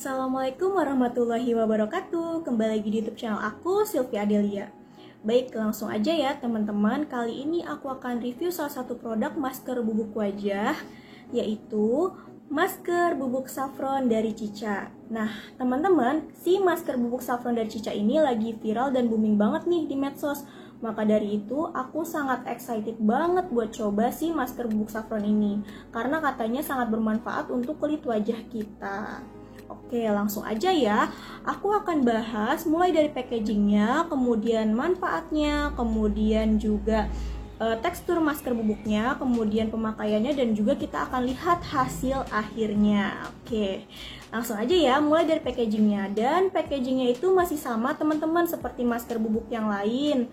Assalamualaikum warahmatullahi wabarakatuh. Kembali lagi di YouTube channel aku, Sylvia Adelia. Baik, langsung aja ya teman-teman. Kali ini aku akan review salah satu produk masker bubuk wajah, yaitu masker bubuk saffron dari Cica. Nah, teman-teman, si masker bubuk saffron dari Cica ini lagi viral dan booming banget nih di medsos. Maka dari itu, aku sangat excited banget buat coba si masker bubuk saffron ini. Karena katanya sangat bermanfaat untuk kulit wajah kita. Oke, langsung aja ya. Aku akan bahas mulai dari packagingnya, kemudian manfaatnya, kemudian juga tekstur masker bubuknya, kemudian pemakaiannya, dan juga kita akan lihat hasil akhirnya. Oke, langsung aja ya, mulai dari packagingnya. Dan packagingnya itu masih sama teman-teman seperti masker bubuk yang lain.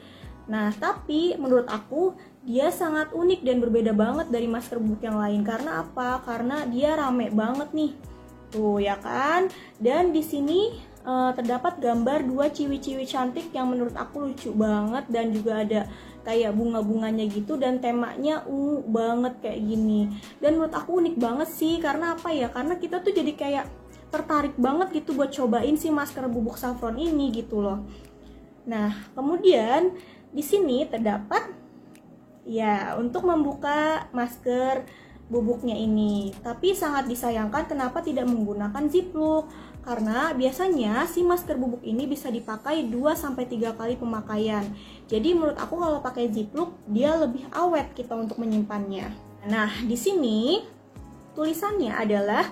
Nah, tapi menurut aku dia sangat unik dan berbeda banget dari masker bubuk yang lain. Karena apa? Karena dia rame banget nih. Tuh ya kan, dan di sini terdapat gambar dua ciwi-ciwi cantik yang menurut aku lucu banget, dan juga ada kayak bunga-bunganya gitu, dan temanya ungu banget kayak gini. Dan menurut aku unik banget sih, karena apa ya? Karena kita tuh jadi kayak tertarik banget gitu buat cobain si masker bubuk saffron ini gitu loh. Nah, kemudian di sini terdapat ya untuk membuka masker bubuknya ini, tapi sangat disayangkan kenapa tidak menggunakan ziplock, karena biasanya si masker bubuk ini bisa dipakai 2-3 kali pemakaian. Jadi menurut aku kalau pakai ziplock dia lebih awet kita untuk menyimpannya. Nah, di sini tulisannya adalah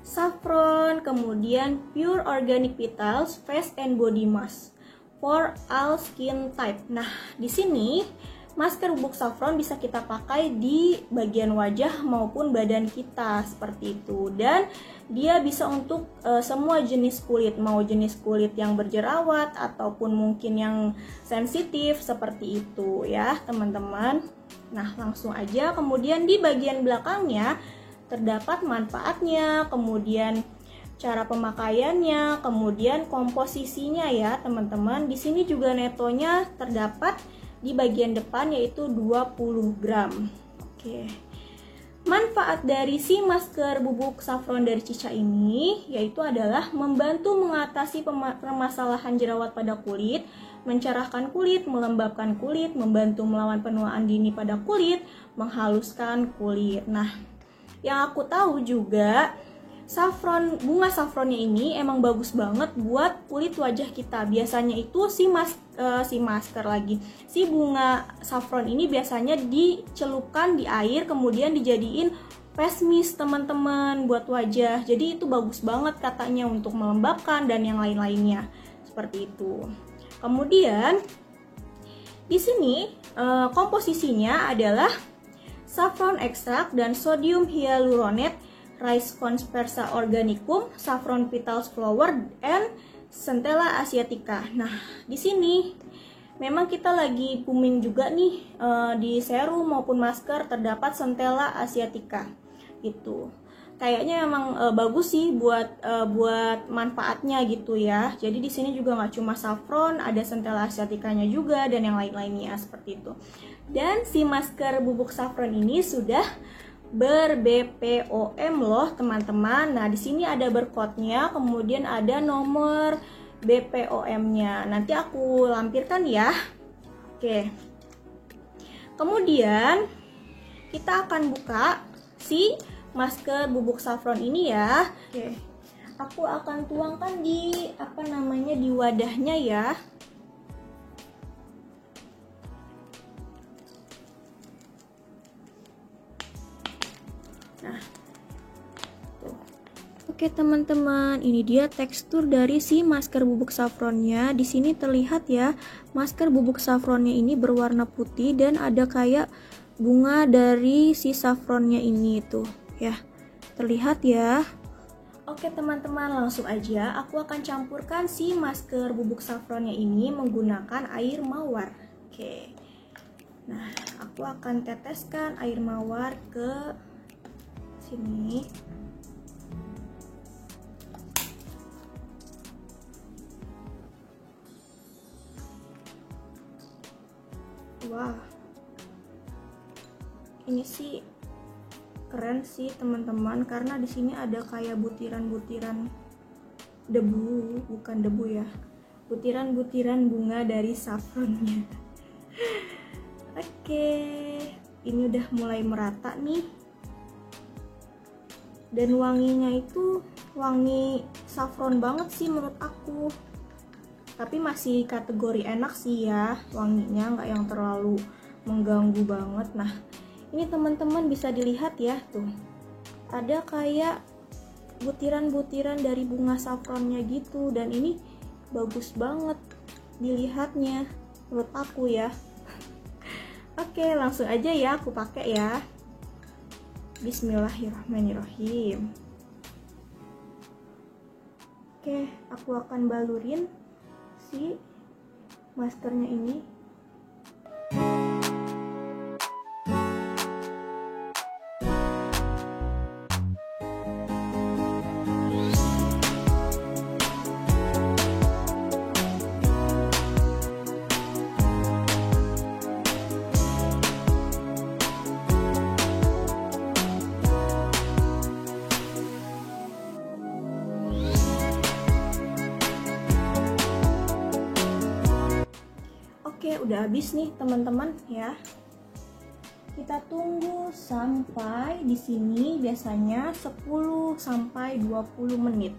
saffron, kemudian pure organic petals face and body mask for all skin type. Nah, di sini masker bubuk saffron bisa kita pakai di bagian wajah maupun badan kita seperti itu, dan dia bisa untuk semua jenis kulit, mau jenis kulit yang berjerawat ataupun mungkin yang sensitif seperti itu ya teman-teman. Nah, langsung aja, kemudian di bagian belakangnya terdapat manfaatnya, kemudian cara pemakaiannya, kemudian komposisinya ya teman-teman. Di sini juga netonya terdapat di bagian depan, yaitu 20 gram. Oke. Manfaat dari si masker bubuk saffron dari Cica ini yaitu adalah membantu mengatasi permasalahan jerawat pada kulit, mencerahkan kulit, melembabkan kulit, membantu melawan penuaan dini pada kulit, menghaluskan kulit. Nah, yang aku tahu juga saffron, bunga saffronnya ini emang bagus banget buat kulit wajah kita. Biasanya itu si bunga saffron ini biasanya dicelupkan di air, kemudian dijadiin face mist teman-teman buat wajah. Jadi itu bagus banget katanya untuk melembabkan dan yang lain-lainnya seperti itu. Kemudian di sini komposisinya adalah saffron ekstrak dan sodium hyaluronate, Rice Conversa organicum, saffron petals flower, and Centella asiatica. Nah, di sini memang kita lagi booming juga nih di serum maupun masker terdapat Centella asiatica gitu. Kayaknya emang bagus sih buat manfaatnya gitu ya. Jadi di sini juga nggak cuma saffron, ada Centella asiaticanya juga dan yang lain-lainnya seperti itu. Dan si masker bubuk saffron ini sudah ber-BPOM loh teman-teman. Nah, di sini ada barcode-nya, kemudian ada nomor BPOM-nya. Nanti aku lampirkan ya. Oke. Kemudian kita akan buka si masker bubuk saffron ini ya. Oke. Aku akan tuangkan di di wadahnya ya. Nah, tuh. Oke teman-teman, ini dia tekstur dari si masker bubuk saffronnya. Di sini terlihat ya, masker bubuk saffronnya ini berwarna putih dan ada kayak bunga dari si saffronnya ini tuh ya, terlihat ya. Oke teman-teman, langsung aja aku akan campurkan si masker bubuk saffronnya ini menggunakan air mawar. Oke, nah aku akan teteskan air mawar ke sini. Wah, ini sih keren sih teman-teman, karena di sini ada kayak butiran-butiran debu, bukan debu ya, butiran-butiran bunga dari saffronnya. Oke, ini udah mulai merata nih. Dan wanginya itu wangi saffron banget sih menurut aku. Tapi masih kategori enak sih ya, wanginya nggak yang terlalu mengganggu banget. Nah, ini teman-teman bisa dilihat ya, tuh ada kayak butiran-butiran dari bunga saffronnya gitu, dan ini bagus banget dilihatnya menurut aku ya. Oke, langsung aja ya aku pakai ya. Bismillahirrahmanirrahim. Oke, aku akan balurin si maskernya ini. Oke, udah habis nih teman-teman ya. Kita tunggu sampai di sini biasanya 10 sampai 20 menit.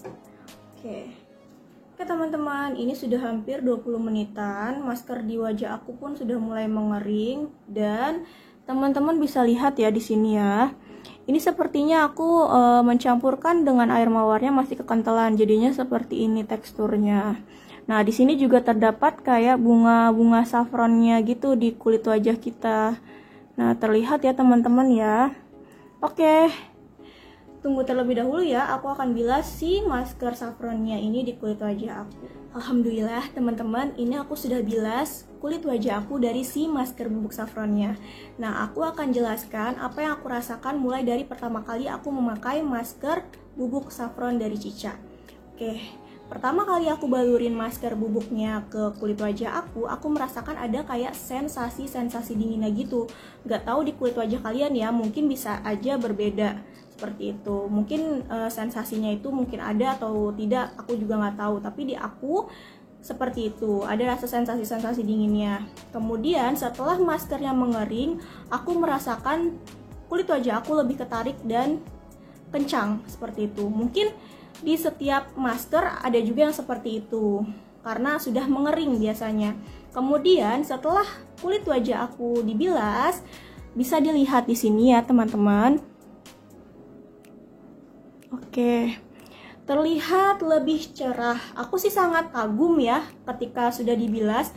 Oke. Oke teman-teman, ini sudah hampir 20 menitan. Masker di wajah aku pun sudah mulai mengering, dan teman-teman bisa lihat ya di sini ya. Ini sepertinya aku mencampurkan dengan air mawarnya masih kekentalan, jadinya seperti ini teksturnya. Nah, di sini juga terdapat kayak bunga-bunga saffronnya gitu di kulit wajah kita. Nah, terlihat ya teman-teman ya. Oke, tunggu terlebih dahulu ya, aku akan bilas si masker saffronnya ini di kulit wajah aku. Alhamdulillah teman-teman, ini aku sudah bilas kulit wajah aku dari si masker bubuk saffronnya. Nah, aku akan jelaskan apa yang aku rasakan mulai dari pertama kali aku memakai masker bubuk saffron dari Cica. Oke. Pertama kali aku balurin masker bubuknya ke kulit wajah aku merasakan ada kayak sensasi dinginnya gitu. Gak tahu di kulit wajah kalian ya, mungkin bisa aja berbeda seperti itu. Mungkin sensasinya itu mungkin ada atau tidak, aku juga gak tahu. Tapi di aku seperti itu, ada rasa sensasi dinginnya. Kemudian setelah maskernya mengering, aku merasakan kulit wajah aku lebih ketarik dan kencang seperti itu. Mungkin di setiap masker ada juga yang seperti itu karena sudah mengering biasanya. Kemudian setelah kulit wajah aku dibilas, bisa dilihat di sini ya teman-teman. Oke, terlihat lebih cerah. Aku sih sangat kagum ya ketika sudah dibilas,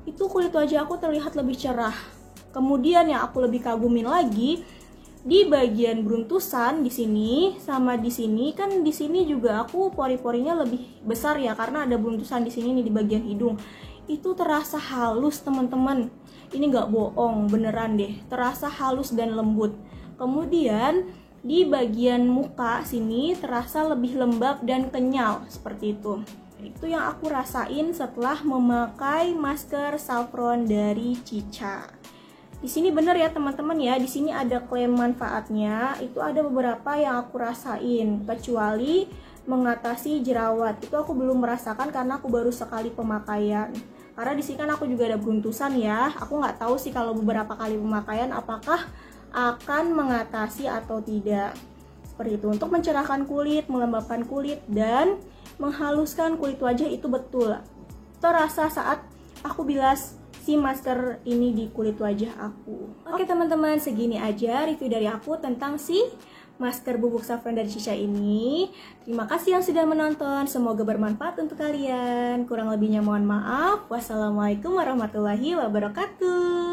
itu kulit wajah aku terlihat lebih cerah. Kemudian yang aku lebih kagumin lagi, di bagian beruntusan di sini sama di sini, kan di sini juga aku pori-porinya lebih besar ya karena ada beruntusan di sini nih di bagian hidung. Itu terasa halus teman-teman. Ini nggak bohong, beneran deh. Terasa halus dan lembut. Kemudian di bagian muka sini terasa lebih lembab dan kenyal seperti itu. Itu yang aku rasain setelah memakai masker saffron dari Cica. Di sini bener ya teman-teman ya, di sini ada klaim manfaatnya, itu ada beberapa yang aku rasain, kecuali mengatasi jerawat. Itu aku belum merasakan karena aku baru sekali pemakaian. Karena di sini kan aku juga ada beruntusan ya, aku nggak tahu sih kalau beberapa kali pemakaian apakah akan mengatasi atau tidak. Seperti itu, untuk mencerahkan kulit, melembabkan kulit, dan menghaluskan kulit wajah itu betul terasa saat aku bilas si masker ini di kulit wajah aku. Oke teman-teman, segini aja review dari aku tentang si masker bubuk saffron dari Cica ini. Terima kasih yang sudah menonton, semoga bermanfaat untuk kalian. Kurang lebihnya mohon maaf. Wassalamualaikum warahmatullahi wabarakatuh.